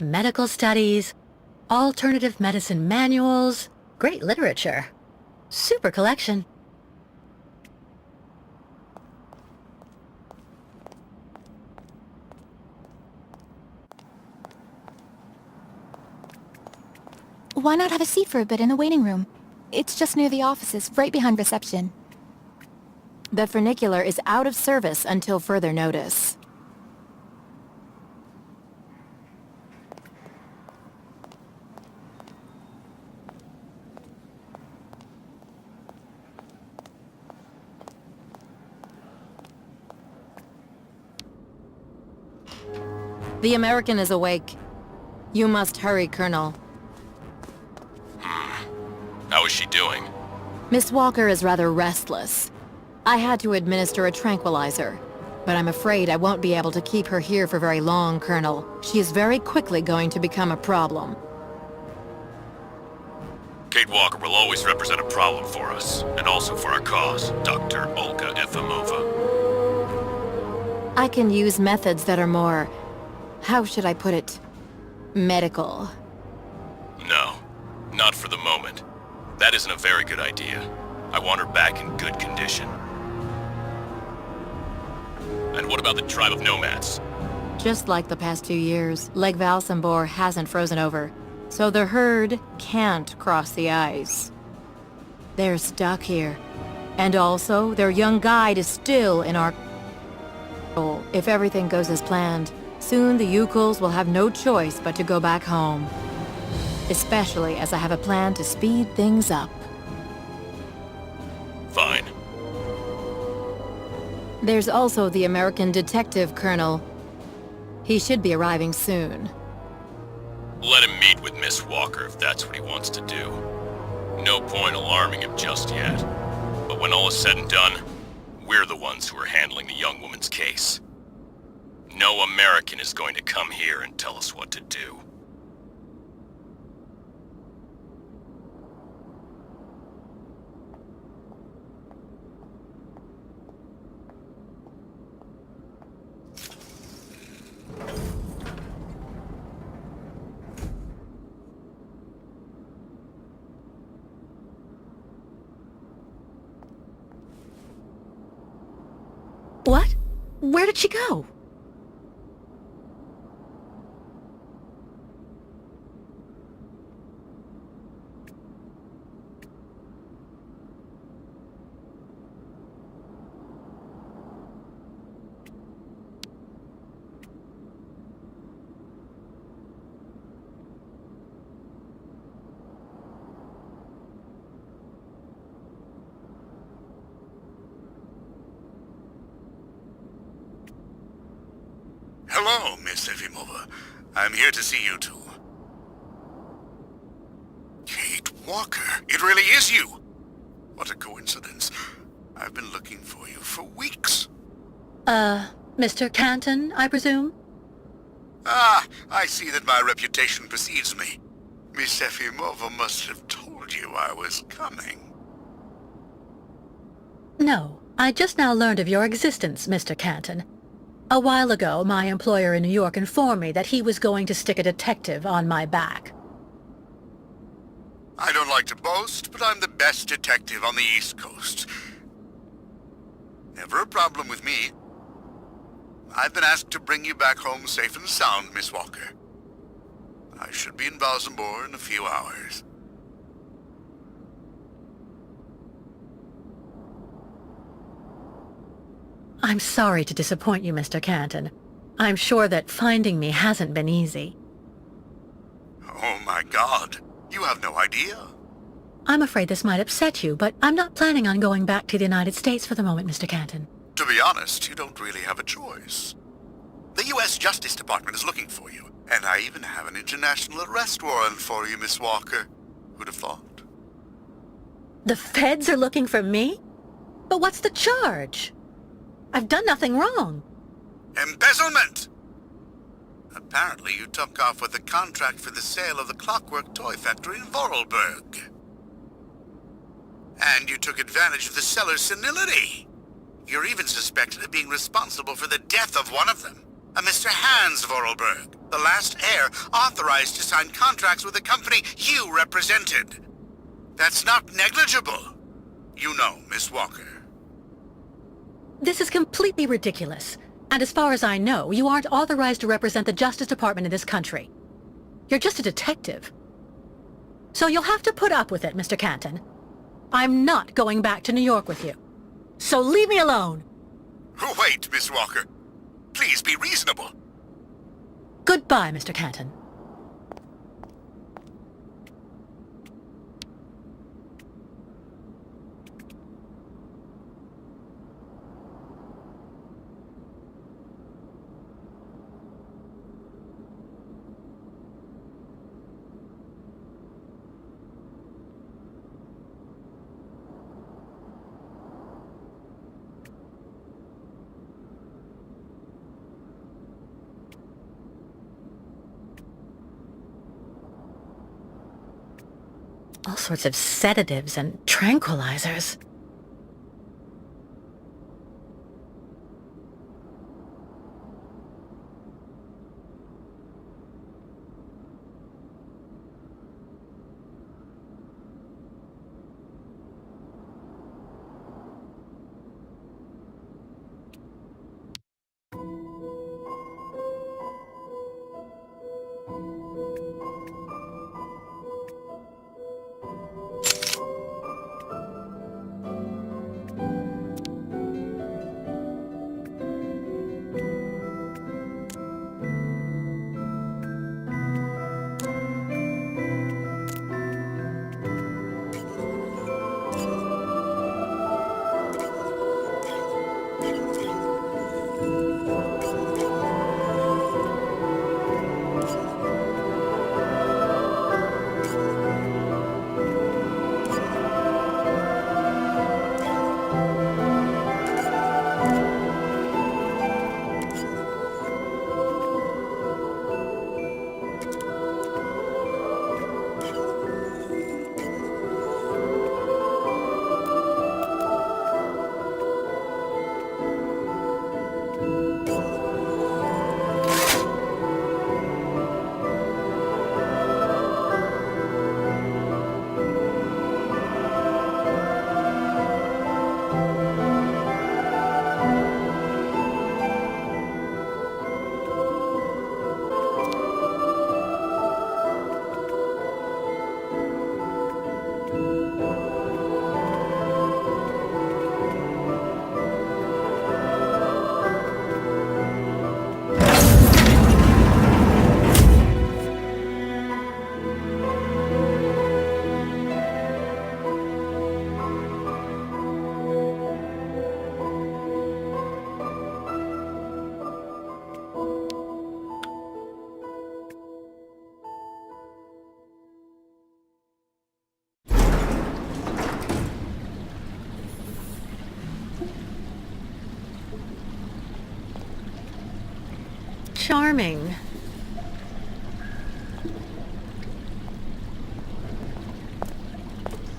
medical studies, alternative medicine manuals, great literature. Super collection. Why not have a seat for a bit in the waiting room? It's just near the offices, right behind reception. The funicular is out of service until further notice. The American is awake. You must hurry, Colonel. How is she doing? Miss Walker is rather restless. I had to administer a tranquilizer, but I'm afraid I won't be able to keep her here for very long, Colonel. She is very quickly going to become a problem. Kate Walker will always represent a problem for us, and also for our cause, Dr. Olga Efimova. I can use methods that are more... how should I put it? Medical. No, not for the moment. That isn't a very good idea. I want her back in good condition. And what about the tribe of nomads? Just like the past 2 years, Lake Valsambor hasn't frozen over, so the herd can't cross the ice. They're stuck here. And also, their young guide is still in our control. If everything goes as planned, soon the Youkols will have no choice but to go back home. Especially as I have a plan to speed things up. Fine. There's also the American detective, Colonel. He should be arriving soon. Let him meet with Miss Walker if that's what he wants to do. No point alarming him just yet. But when all is said and done, we're the ones who are handling the young woman's case. No American is going to come here and tell us what to do. What? Where did she go? Hello, Miss Efimova. I'm here to see you two. Kate Walker, it really is you! What a coincidence. I've been looking for you for weeks. Mr. Canton, I presume? Ah, I see that my reputation precedes me. Miss Efimova must have told you I was coming. No, I just now learned of your existence, Mr. Canton. A while ago, my employer in New York informed me that he was going to stick a detective on my back. I don't like to boast, but I'm the best detective on the East Coast. Never a problem with me. I've been asked to bring you back home safe and sound, Miss Walker. I should be in Valsambor in a few hours. I'm sorry to disappoint you, Mr. Canton. I'm sure that finding me hasn't been easy. Oh my God, you have no idea. I'm afraid this might upset you, but I'm not planning on going back to the United States for the moment, Mr. Canton. To be honest, you don't really have a choice. The U.S. Justice Department is looking for you, and I even have an international arrest warrant for you, Miss Walker. Who'd have thought? The feds are looking for me? But what's the charge? I've done nothing wrong. Embezzlement! Apparently you took off with a contract for the sale of the clockwork toy factory in Vorarlberg. And you took advantage of the seller's senility. You're even suspected of being responsible for the death of one of them, a Mr. Hans Vorarlberg. The last heir authorized to sign contracts with the company you represented. That's not negligible. You know, Miss Walker. This is completely ridiculous. And as far as I know, you aren't authorized to represent the Justice Department in this country. You're just a detective. So you'll have to put up with it, Mr. Canton. I'm not going back to New York with you. So leave me alone! Wait, Miss Walker. Please be reasonable. Goodbye, Mr. Canton. All sorts of sedatives and tranquilizers. Charming.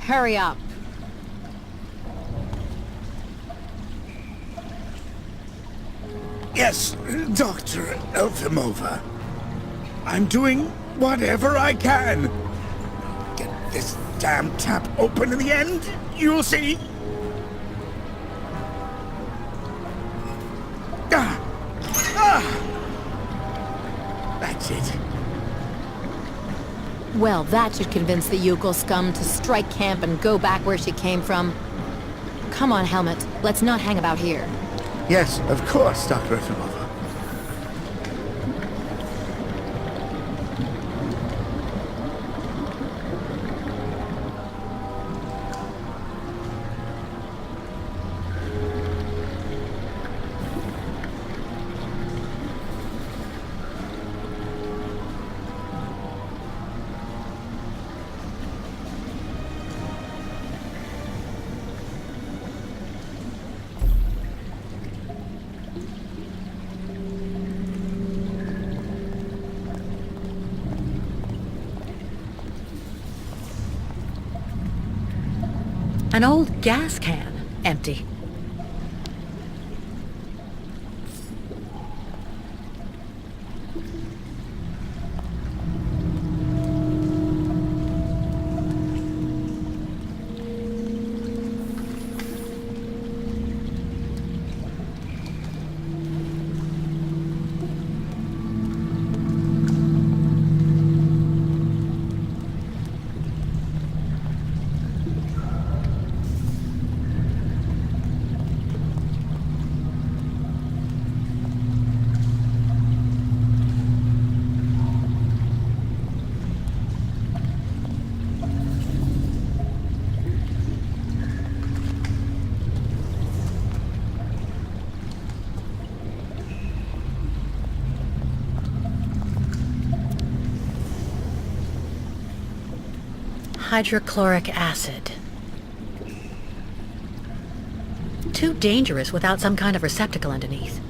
Hurry up. Yes, Dr. Elfimova. I'm doing whatever I can. Get this damn tap open in the end, you'll see. That's it. Well, that should convince the Youkol scum to strike camp and go back where she came from. Come on, Helmet. Let's not hang about here. Yes, of course, Dr. Efimova. An old gas can, empty. hydrochloric acid. Too dangerous without some kind of receptacle underneath.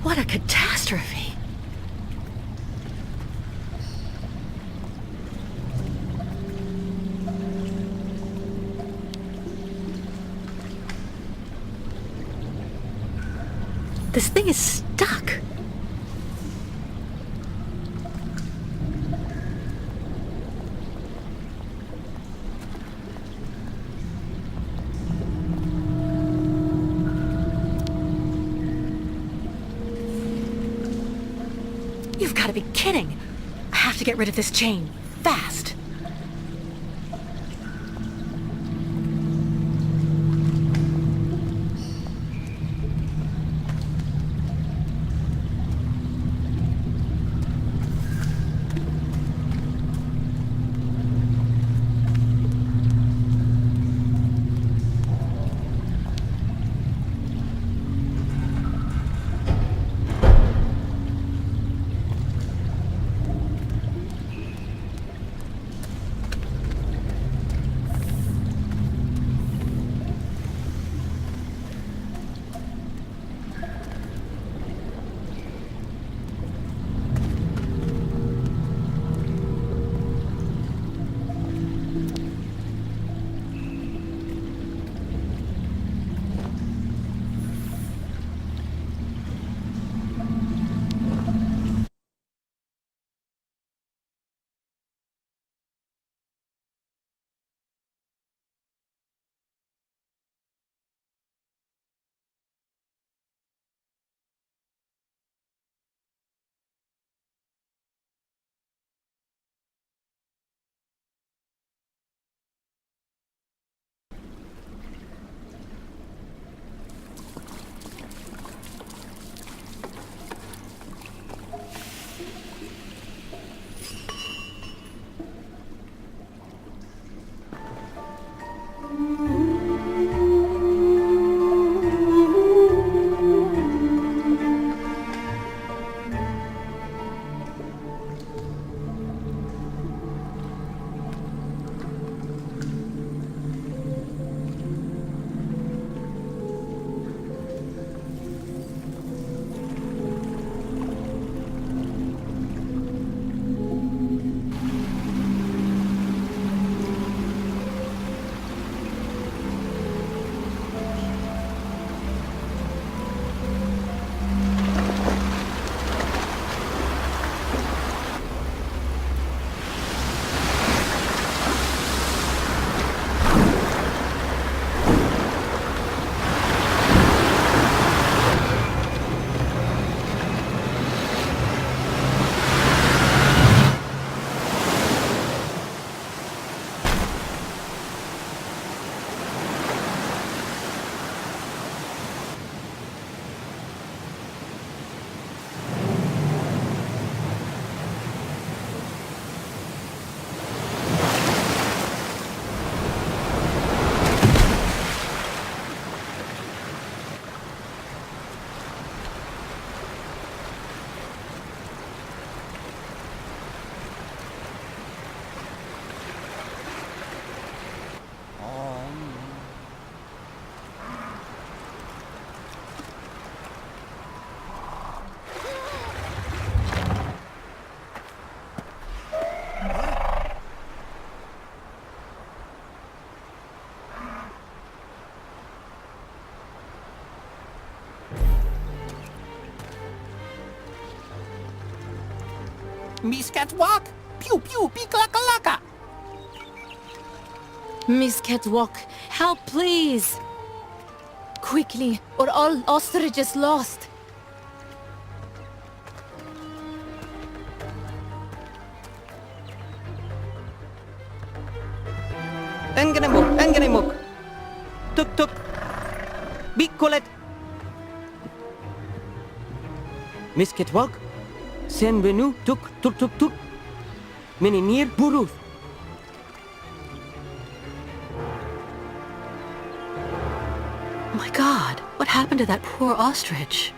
What a catastrophe! This thing is stuck. You've got to be kidding! I have to get rid of this chain. Fast! Miss Catwalk! Pew pew pee-clacka-lacka! Miss Catwalk, help please! Quickly, or all ostrich is lost. Engenemuk! Tuk-tuk! Bikulet! Miss Ketwalk, sen benu tuk. Meninir buruth. My God, what happened to that poor ostrich?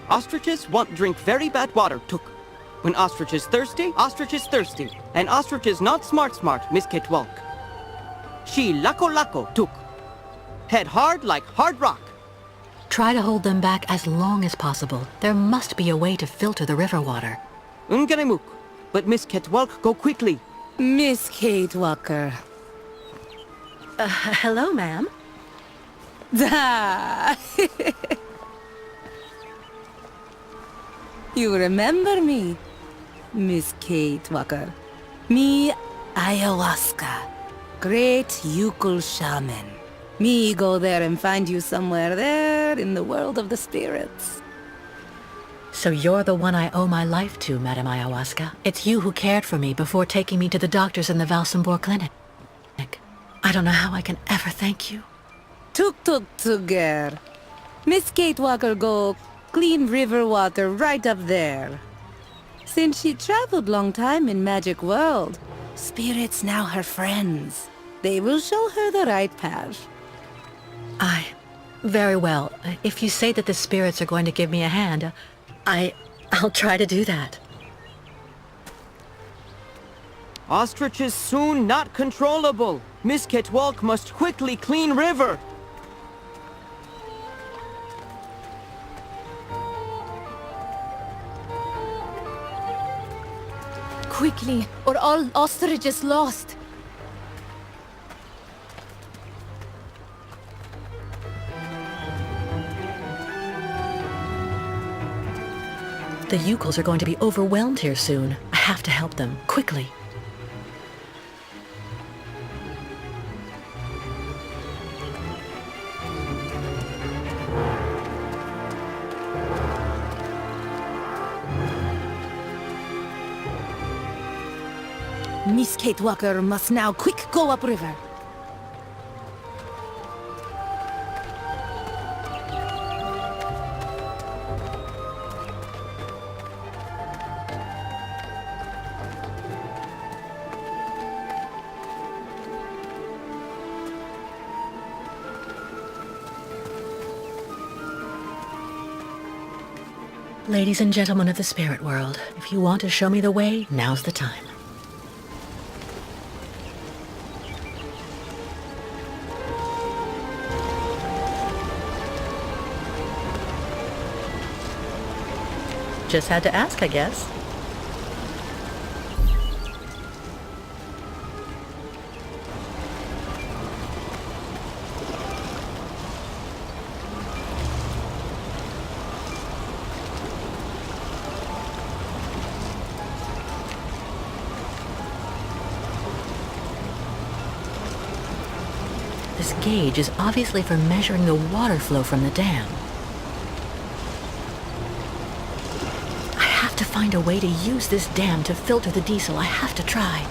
Ostriches want drink very bad water, tuk. When ostrich is thirsty, and ostrich is not smart, Miss Ketwalk. She lako, tuk. Head hard like hard rock. Try to hold them back as long as possible. There must be a way to filter the river water. Unganemuk, but Miss Ketwalk go quickly. Miss Kate Walker. Hello, ma'am. Da! You remember me, Miss Kate Walker. Me, ayahuasca. Great Youkol shaman. Me go there and find you somewhere there in the world of the spirits. So you're the one I owe my life to, Madame Ayahuasca. It's you who cared for me before taking me to the doctors in the Valsambor clinic. I don't know how I can ever thank you. Tuk girl. Miss Kate Walker go clean river water right up there. Since she traveled long time in magic world, spirits now her friends. They will show her the right path. Very well. If you say that the spirits are going to give me a hand, I'll try to do that. Ostrich is soon not controllable. Miss Ketwalk must quickly clean river. Quickly, or all ostrich is lost. The Youkols are going to be overwhelmed here soon. I have to help them, quickly. Miss Kate Walker must now quick go upriver. Ladies and gentlemen of the spirit world, if you want to show me the way, now's the time. Just had to ask, I guess. This gauge is obviously for measuring the water flow from the dam. I have to find a way to use this dam to filter the diesel. I have to try.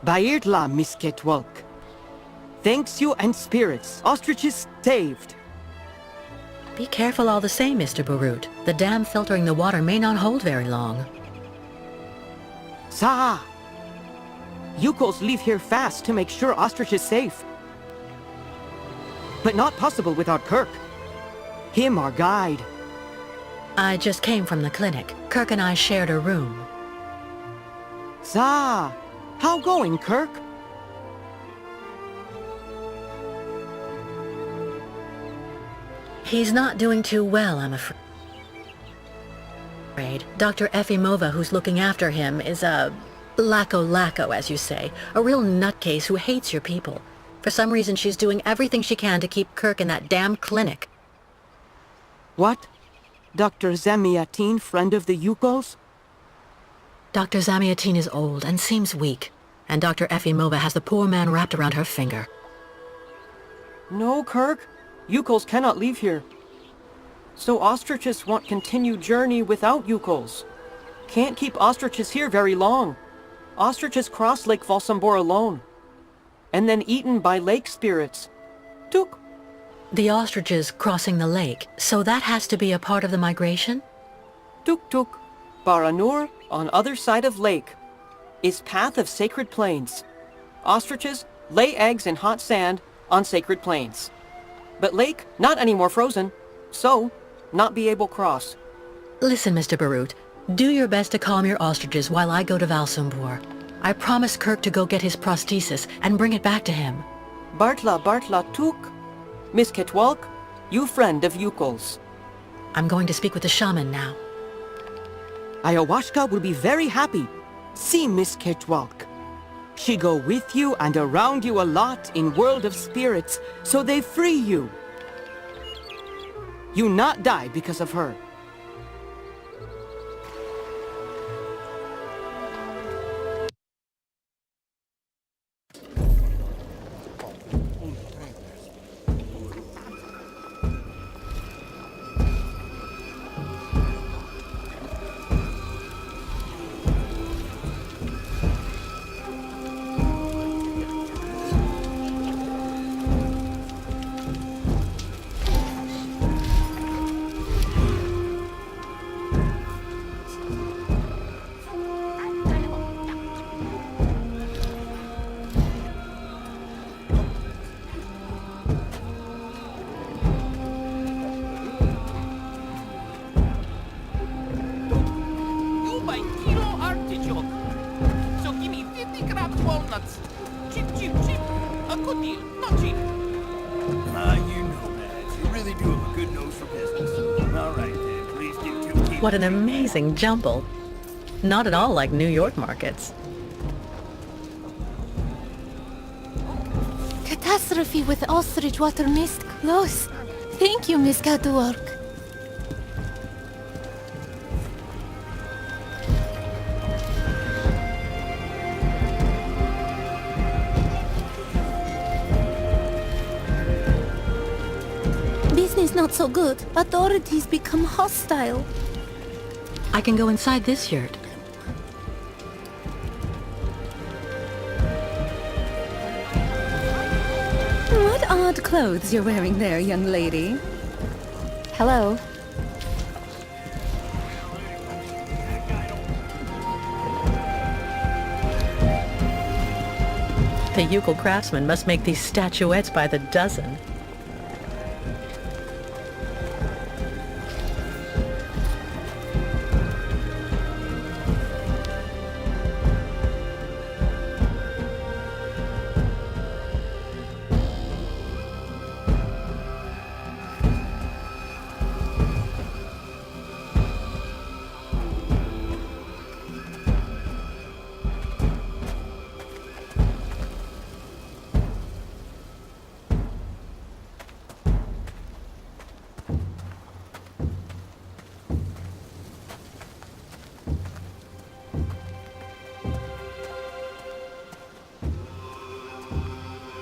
Bairtla, Miss Ketwalk. Thanks you and spirits. Ostriches saved. Be careful all the same, Mr. Barut. The dam filtering the water may not hold very long. Sa! Youkols leave here fast to make sure Ostrich is safe. But not possible without Kirk. Him our guide. I just came from the clinic. Kirk and I shared a room. Sa! How going, Kirk? He's not doing too well, I'm afraid. Dr. Efimova, who's looking after him, is a lacko, as you say. A real nutcase who hates your people. For some reason, she's doing everything she can to keep Kirk in that damn clinic. What? Dr. Zamiatin, friend of the Youkols? Dr. Zamiatin is old and seems weak. And Dr. Efimova has the poor man wrapped around her finger. No, Kirk. Youkols cannot leave here. So ostriches want continued journey without Youkols. Can't keep ostriches here very long. Ostriches cross Lake Valsambor alone. And then eaten by lake spirits. Tuk. The ostriches crossing the lake, so that has to be a part of the migration? Tuk tuk. Baranur, on other side of lake, is path of sacred plains. Ostriches lay eggs in hot sand on sacred plains. But lake, not anymore frozen, so not be able cross. Listen, Mr. Barut, do your best to calm your ostriches while I go to Valsambor. I promised Kirk to go get his prosthesis and bring it back to him. Bartla tuk. Miss Ketwalk, you friend of Youkols. I'm going to speak with the shaman now. Ayahuasca will be very happy. See Miss Ketwalk. She go with you and around you a lot in world of spirits, so they free you. You not die because of her. You buy kilo artichoke. So give me 50 grams walnuts. Cheap, cheap, cheap. A good deal, not cheap. You know that. You really do have a good nose for business. All right, then. Please do 2 What an amazing jumble. Not at all like New York markets. Catastrophe with ostrich water mist close. Thank you, Miss Catwalk. Business not so good. Authorities become hostile. I can go inside this yurt. What odd clothes you're wearing there, young lady. Hello. The Youkol craftsmen must make these statuettes by the dozen.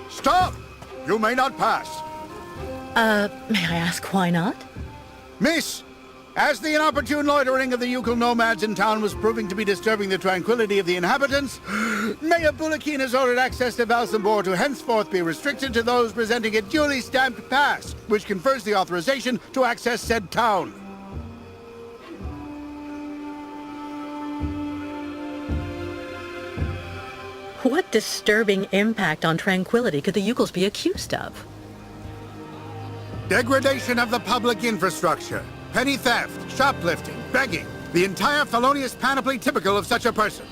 Stop! You may not pass. May I ask why not? Miss, As the inopportune loitering of the Youkol nomads in town was proving to be disturbing the tranquility of the inhabitants, Mayor Bulakin has ordered access to Valsambor to henceforth be restricted to those presenting a duly stamped pass, which confers the authorization to access said town. What disturbing impact on tranquility could the Youkols be accused of? Degradation of the public infrastructure, petty theft, shoplifting, begging, the entire felonious panoply typical of such a person.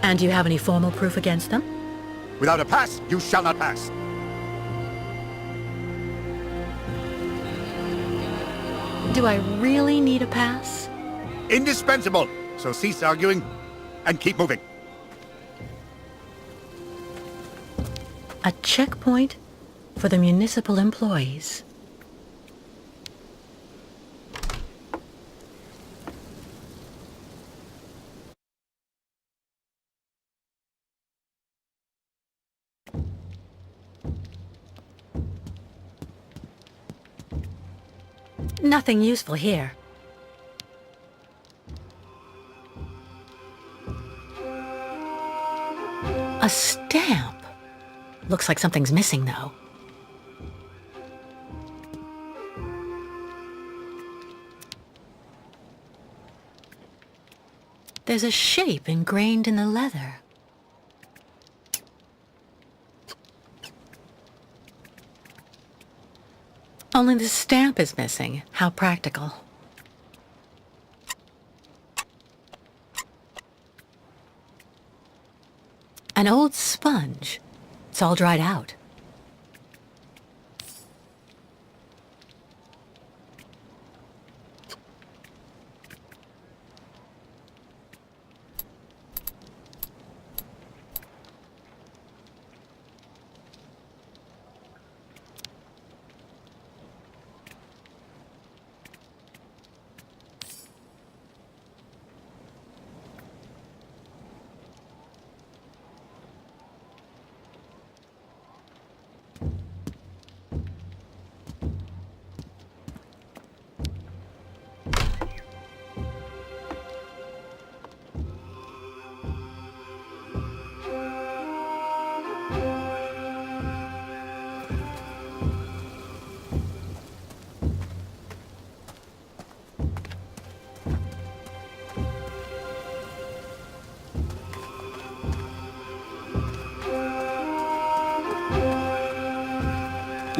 And do you have any formal proof against them? Without a pass, you shall not pass. Do I really need a pass? Indispensable. So cease arguing and keep moving. A checkpoint for the municipal employees. Nothing useful here. A stamp. Looks like something's missing, though. There's a shape ingrained in the leather. Only the stamp is missing. How practical. An old sponge. It's all dried out.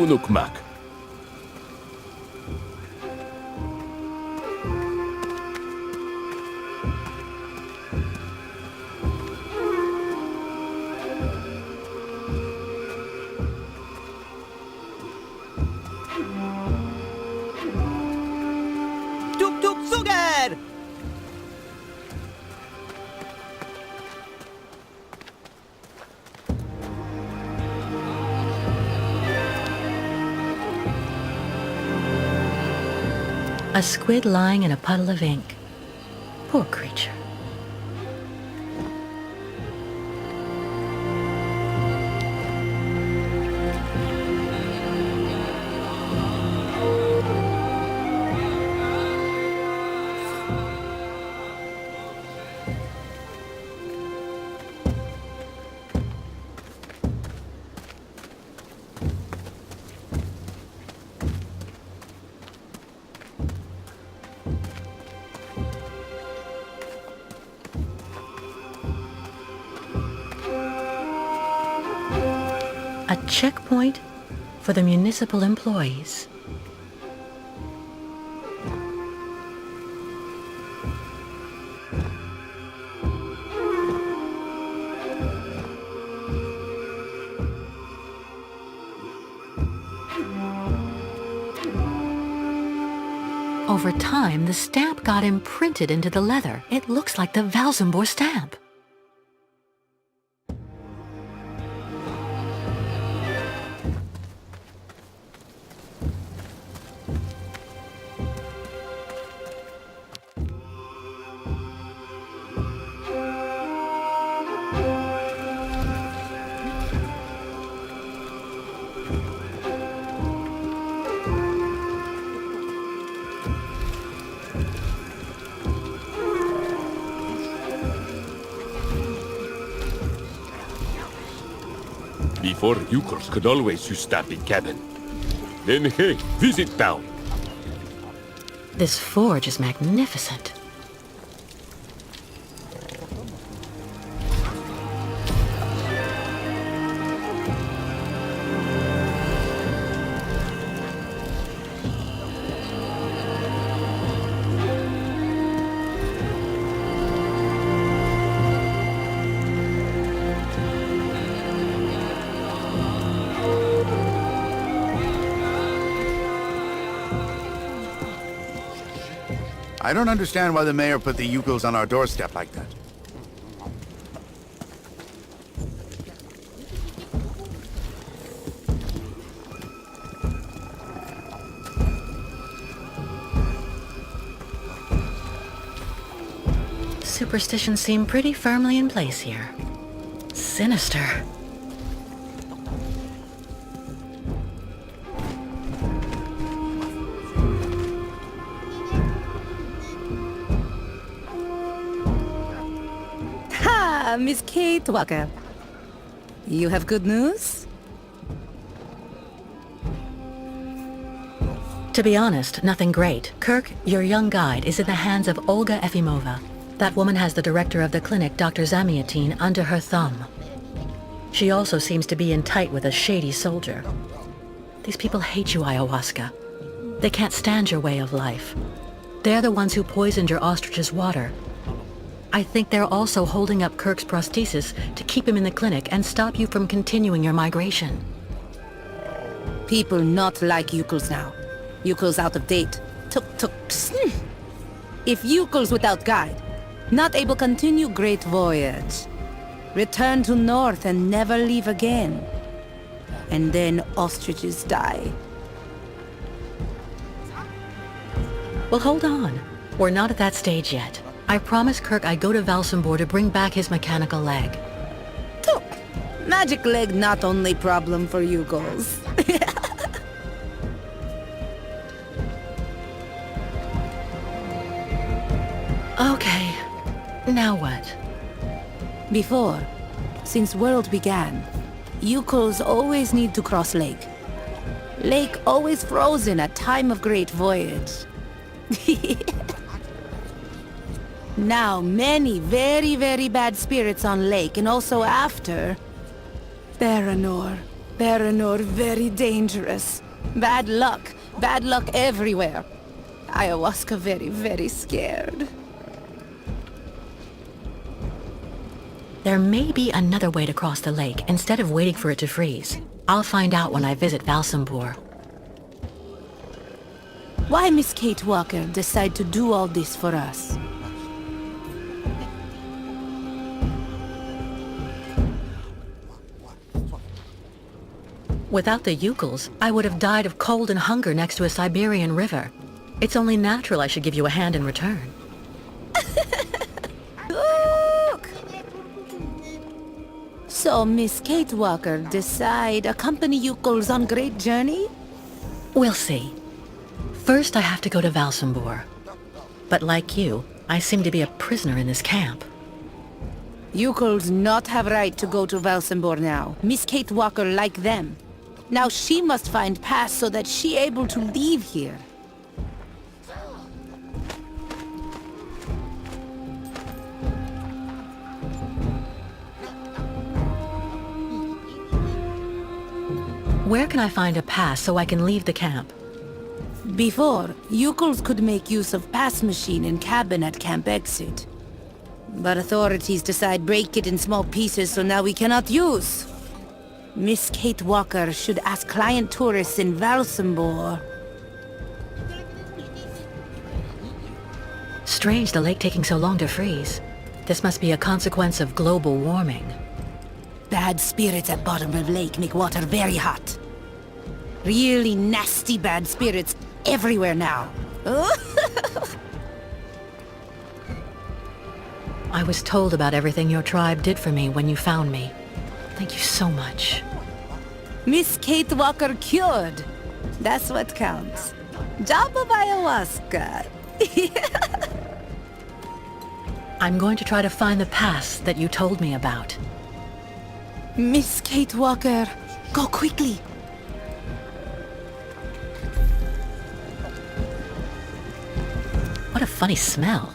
Unukmak. Tuk tuk sugar! A squid lying in a puddle of ink. Poor creature. A checkpoint for the municipal employees. Over time, the stamp got imprinted into the leather. It looks like the Valsambor stamp. before Youkols could always use staffing cabin. Then hey, visit town. This forge is magnificent. I don't understand why the mayor put the Youkols on our doorstep like that. Superstitions seem pretty firmly in place here. Sinister. Miss Kate Walker. You have good news? To be honest, nothing great. Kirk, your young guide, is in the hands of Olga Efimova. That woman has the director of the clinic, Dr. Zamiatine, under her thumb. She also seems to be in tight with a shady soldier. These people hate you, Ayahuasca. They can't stand your way of life. They're the ones who poisoned your ostrich's water. I think they're also holding up Kirk's prosthesis to keep him in the clinic and stop you from continuing your migration. People not like Youkols now. Youkols out of date. Tuk. If Youkols without guide, not able continue great voyage. Return to north and never leave again. And then ostriches die. Well, hold on. We're not at that stage yet. I promised Kirk I'd go to Valsambor to bring back his mechanical leg. Tuk. Magic leg not only problem for Youkols. Okay. Now what? Before, since world began, Youkols always need to cross lake. Lake always frozen at time of great voyage. Now many very, very bad spirits on lake and also after. Baranor very dangerous. Bad luck everywhere. Ayahuasca very, very scared. There may be another way to cross the lake instead of waiting for it to freeze. I'll find out when I visit Valsambor. Why Miss Kate Walker decide to do all this for us? Without the Youkols, I would have died of cold and hunger next to a Siberian river. It's only natural I should give you a hand in return. Look! So Miss Kate Walker decide accompany Youkols on great journey? We'll see. First, I have to go to Valsambor. But like you, I seem to be a prisoner in this camp. Youkols not have right to go to Valsambor now. Miss Kate Walker like them. Now she must find pass so that she able to leave here. Where can I find a pass so I can leave the camp? Before, Youkols could make use of pass machine and cabin at camp exit. But authorities decide break it in small pieces so now we cannot use. Miss Kate Walker should ask client tourists in Valsambor. Strange the lake taking so long to freeze. This must be a consequence of global warming. Bad spirits at bottom of lake make water very hot. Really nasty bad spirits everywhere now. I was told about everything your tribe did for me when you found me. Thank you so much. Miss Kate Walker cured. That's what counts. Job of ayahuasca. I'm going to try to find the pass that you told me about. Miss Kate Walker, Go quickly. What a funny smell.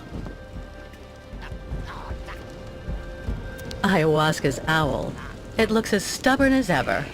Ayahuasca's owl. It looks as stubborn as ever.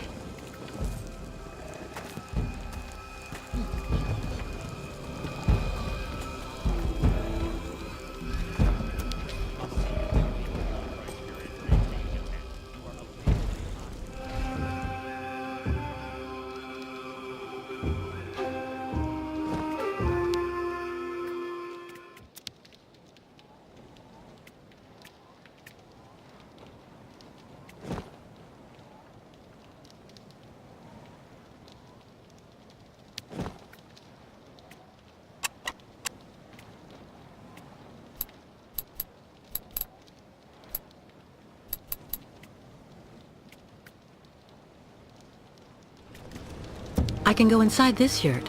I can go inside this yurt.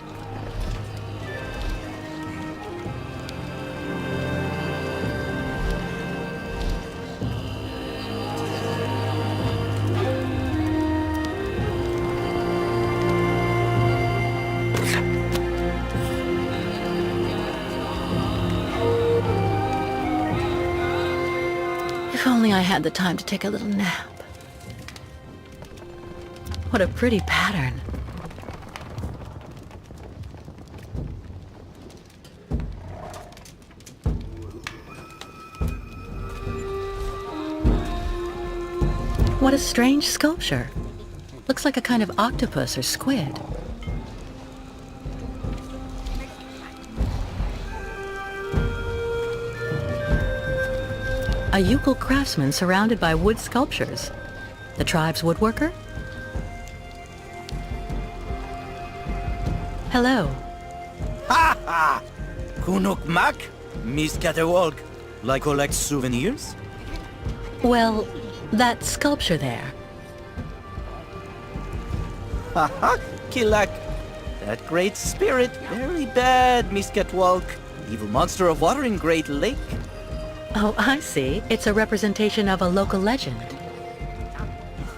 If only I had the time to take a little nap. What a pretty pattern. What a strange sculpture. Looks like a kind of octopus or squid. A Youkol craftsman surrounded by wood sculptures. The tribe's woodworker? Hello. Ha ha! Kunuk Mak? Miss Catawalk. Like collect souvenirs? Well, that sculpture there. Ha ha! Kilak. That great spirit, very bad, Miss Catwalk. Evil monster of water in Great Lake. Oh, I see. It's a representation of a local legend.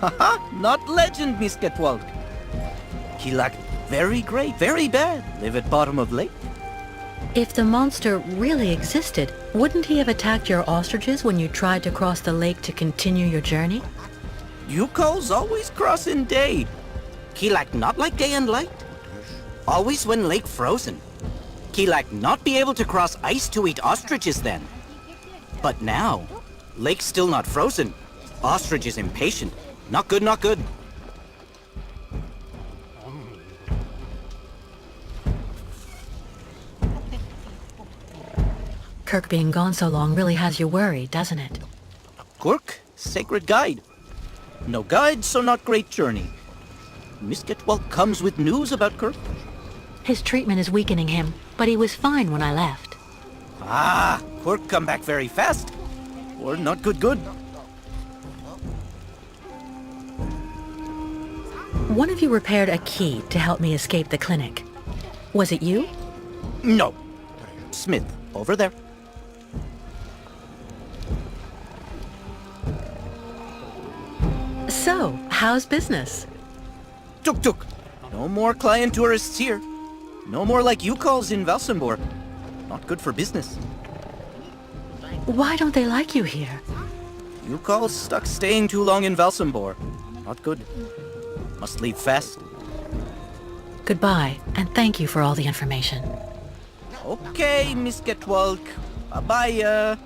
Ha ha! Not legend, Miss Catwalk. Kilak, very great, very bad. Live at bottom of lake. If the monster really existed, wouldn't he have attacked your ostriches when you tried to cross the lake to continue your journey? Youkol's always cross in day. Kilak not like day and light. Always when lake frozen. Kilak not be able to cross ice to eat ostriches then. But now, lake still not frozen. Ostrich is impatient. Not good, not good. Kirk being gone so long really has you worried, doesn't it? Kirk, sacred guide. No guide, so not great journey. Miss Catwalk comes with news about Kirk. His treatment is weakening him, but he was fine when I left. Ah, Kirk come back very fast. Or not good. One of you repaired a key to help me escape the clinic. Was it you? No. Smith, over there. So, how's business? Tuk. No more client tourists here. No more like Youkol's in Valsambor. Not good for business. Why don't they like you here? Youkol's stuck staying too long in Valsambor. Not good. Must leave fast. Goodbye, and thank you for all the information. Okay, Miss Catwalk. Bye-bye.